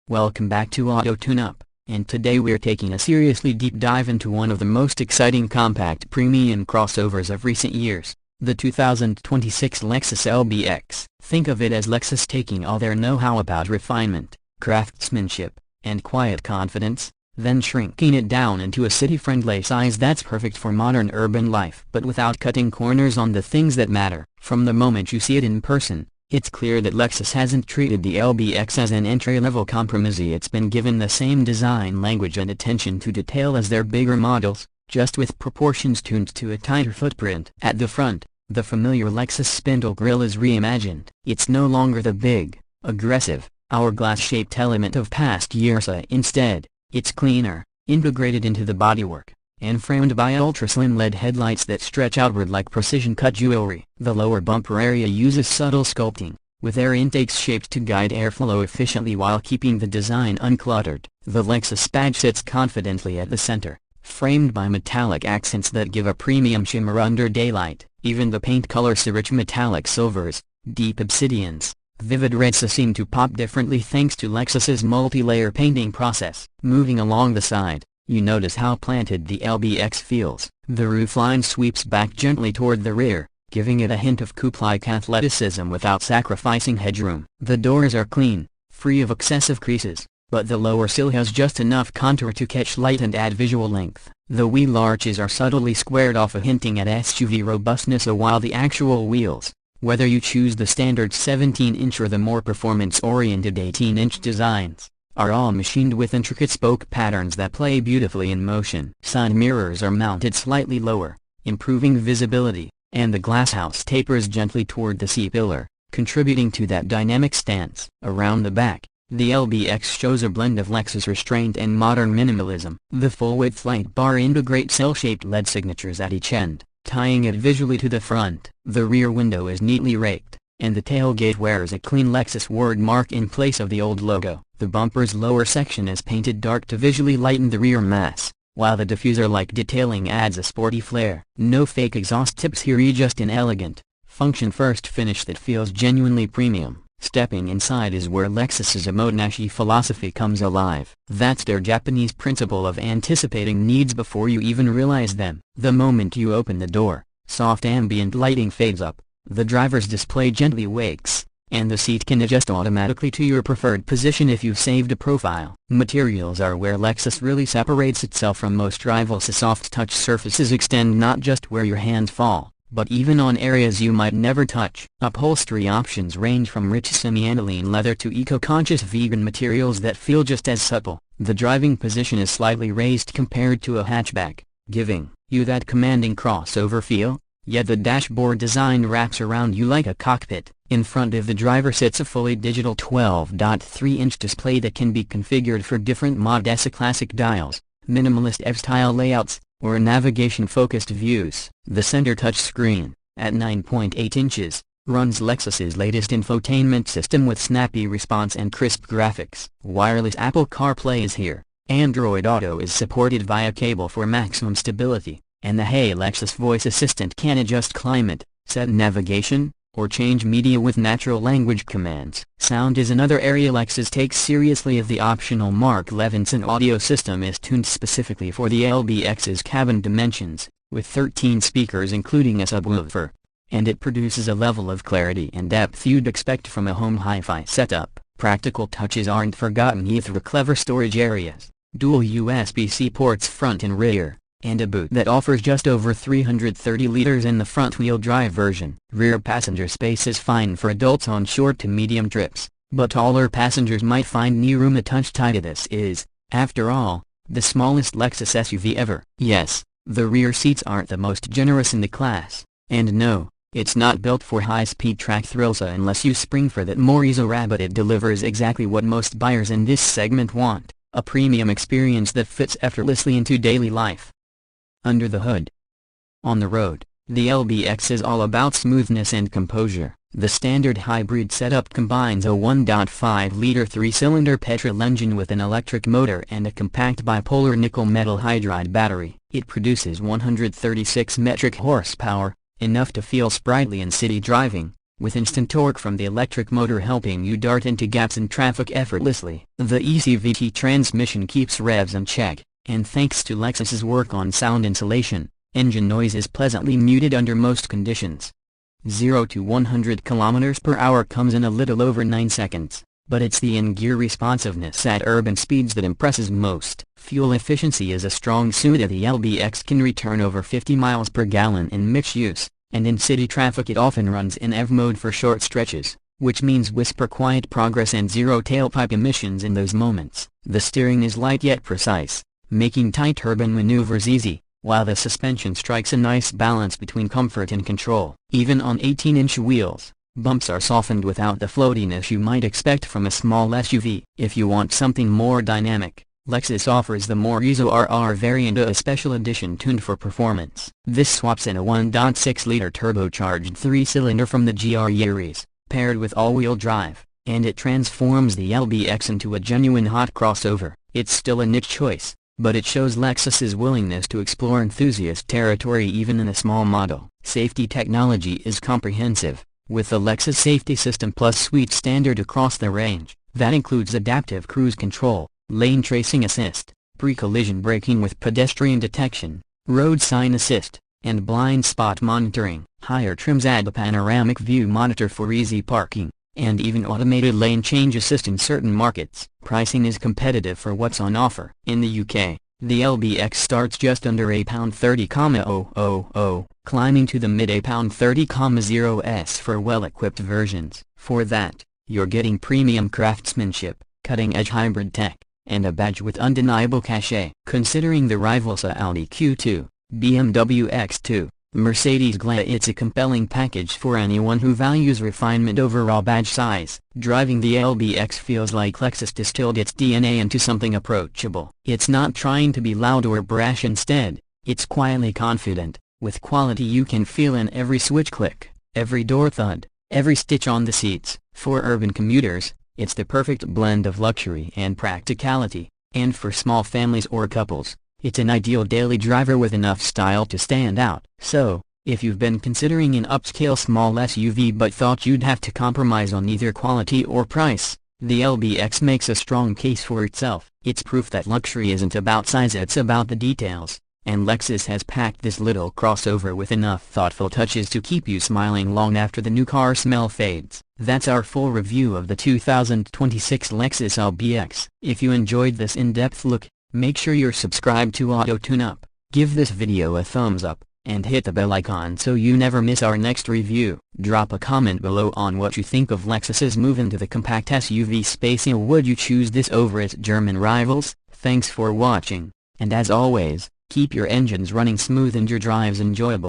Welcome back to Auto Tune-Up, and today we're taking a seriously deep dive into one of the most exciting compact premium crossovers of recent years, the 2026 Lexus LBX. Think of it as Lexus taking all their know-how about refinement, craftsmanship, and quiet confidence, then shrinking it down into a city-friendly size that's perfect for modern urban life but without cutting corners on the things that matter. From the moment you see it in person, it's clear that Lexus hasn't treated the LBX as an entry-level compromise. It's been given the same design language and attention to detail as their bigger models, just with proportions tuned to a tighter footprint. At the front, the familiar Lexus spindle grille is reimagined. It's no longer the big, aggressive, hourglass-shaped element of past years. Instead, it's cleaner, integrated into the bodywork, and framed by ultra-slim LED headlights that stretch outward like precision-cut jewelry. The lower bumper area uses subtle sculpting, with air intakes shaped to guide airflow efficiently while keeping the design uncluttered. The Lexus badge sits confidently at the center, framed by metallic accents that give a premium shimmer under daylight. Even the paint colors, rich metallic silvers, deep obsidians, vivid reds, seem to pop differently thanks to Lexus's multi-layer painting process. Moving along the side, you notice how planted the LBX feels. The roofline sweeps back gently toward the rear, giving it a hint of coupe-like athleticism without sacrificing headroom. The doors are clean, free of excessive creases, but the lower sill has just enough contour to catch light and add visual length. The wheel arches are subtly squared off, hinting at SUV robustness, while the actual wheels, whether you choose the standard 17-inch or the more performance-oriented 18-inch designs, are all machined with intricate spoke patterns that play beautifully in motion. Side mirrors are mounted slightly lower, improving visibility, and the glasshouse tapers gently toward the C-pillar, contributing to that dynamic stance. Around the back, the LBX shows a blend of Lexus restraint and modern minimalism. The full-width light bar integrates L-shaped LED signatures at each end, tying it visually to the front. The rear window is neatly raked, and the tailgate wears a clean Lexus word mark in place of the old logo. The bumper's lower section is painted dark to visually lighten the rear mass, while the diffuser-like detailing adds a sporty flair. No fake exhaust tips here, just an elegant, function-first finish that feels genuinely premium. Stepping inside is where Lexus's omotenashi philosophy comes alive. That's their Japanese principle of anticipating needs before you even realize them. The moment you open the door, soft ambient lighting fades up, the driver's display gently wakes, and the seat can adjust automatically to your preferred position if you've saved a profile. Materials are where Lexus really separates itself from most rivals. The soft touch surfaces extend not just where your hands fall, but even on areas you might never touch. Upholstery options range from rich semi-aniline leather to eco-conscious vegan materials that feel just as supple. The driving position is slightly raised compared to a hatchback, giving you that commanding crossover feel, yet the dashboard design wraps around you like a cockpit. In front of the driver sits a fully digital 12.3-inch display that can be configured for different Model classic dials, minimalist F-style layouts, or navigation-focused views. The center touchscreen, at 9.8 inches, runs Lexus's latest infotainment system with snappy response and crisp graphics. Wireless Apple CarPlay is here, Android Auto is supported via cable for maximum stability, and the Hey Lexus voice assistant can adjust climate, set navigation, or change media with natural language commands. Sound is another area Lexus takes seriously, as the optional Mark Levinson audio system is tuned specifically for the LBX's cabin dimensions, with 13 speakers including a subwoofer, and it produces a level of clarity and depth you'd expect from a home hi-fi setup. Practical touches aren't forgotten either. Clever storage areas, dual USB-C ports front and rear, and a boot that offers just over 330 liters in the front-wheel drive version. Rear passenger space is fine for adults on short to medium trips, but taller passengers might find knee room a touch tight. This is, after all, the smallest Lexus SUV ever. Yes, the rear seats aren't the most generous in the class, and no, it's not built for high-speed track thrills unless you spring for that Morizo, but it delivers exactly what most buyers in this segment want, a premium experience that fits effortlessly into daily life. Under the hood. On the road, the LBX is all about smoothness and composure. The standard hybrid setup combines a 1.5-liter 3-cylinder petrol engine with an electric motor and a compact bipolar nickel metal hydride battery. It produces 136 metric horsepower, enough to feel sprightly in city driving, with instant torque from the electric motor helping you dart into gaps in traffic effortlessly. The ECVT transmission keeps revs in check, and thanks to Lexus's work on sound insulation, engine noise is pleasantly muted under most conditions. 0 to 100 km/h comes in a little over 9 seconds, but it's the in-gear responsiveness at urban speeds that impresses most. Fuel efficiency is a strong suit. The LBX can return over 50 miles per gallon in mixed use, and in city traffic it often runs in EV mode for short stretches, which means whisper quiet progress and zero tailpipe emissions in those moments. The steering is light yet precise, making tight urban maneuvers easy, while the suspension strikes a nice balance between comfort and control. Even on 18-inch wheels, bumps are softened without the floatiness you might expect from a small SUV. If you want something more dynamic, Lexus offers the more Yuzu RR variant, a special edition tuned for performance. This swaps in a 1.6-liter turbocharged 3-cylinder from the GR Yaris, paired with all-wheel drive, and it transforms the LBX into a genuine hot crossover. It's still a niche choice, but it shows Lexus's willingness to explore enthusiast territory even in a small model. Safety technology is comprehensive, with the Lexus Safety System Plus suite standard across the range. That includes adaptive cruise control, lane tracing assist, pre-collision braking with pedestrian detection, road sign assist, and blind spot monitoring. Higher trims add a panoramic view monitor for easy parking, and even automated lane change assist in certain markets. Pricing is competitive for what's on offer. In the UK, the LBX starts just under £30,000, climbing to the mid £30,000s for well-equipped versions. For that, you're getting premium craftsmanship, cutting-edge hybrid tech, and a badge with undeniable cachet. Considering the rivals Audi Q2, BMW X2, Mercedes GLE, it's a compelling package for anyone who values refinement over raw badge size. Driving the LBX feels like Lexus distilled its DNA into something approachable. It's not trying to be loud or brash. Instead, it's quietly confident, with quality you can feel in every switch click, every door thud, every stitch on the seats. For urban commuters, it's the perfect blend of luxury and practicality, and for small families or couples, it's an ideal daily driver with enough style to stand out. So, if you've been considering an upscale small SUV but thought you'd have to compromise on either quality or price, the LBX makes a strong case for itself. It's proof that luxury isn't about size, it's about the details, and Lexus has packed this little crossover with enough thoughtful touches to keep you smiling long after the new car smell fades. That's our full review of the 2026 Lexus LBX. If you enjoyed this in-depth look, make sure you're subscribed to Auto Tune Up, give this video a thumbs up, and hit the bell icon so you never miss our next review. Drop a comment below on what you think of Lexus's move into the compact SUV space, and would you choose this over its German rivals? Thanks for watching, and as always, keep your engines running smooth and your drives enjoyable.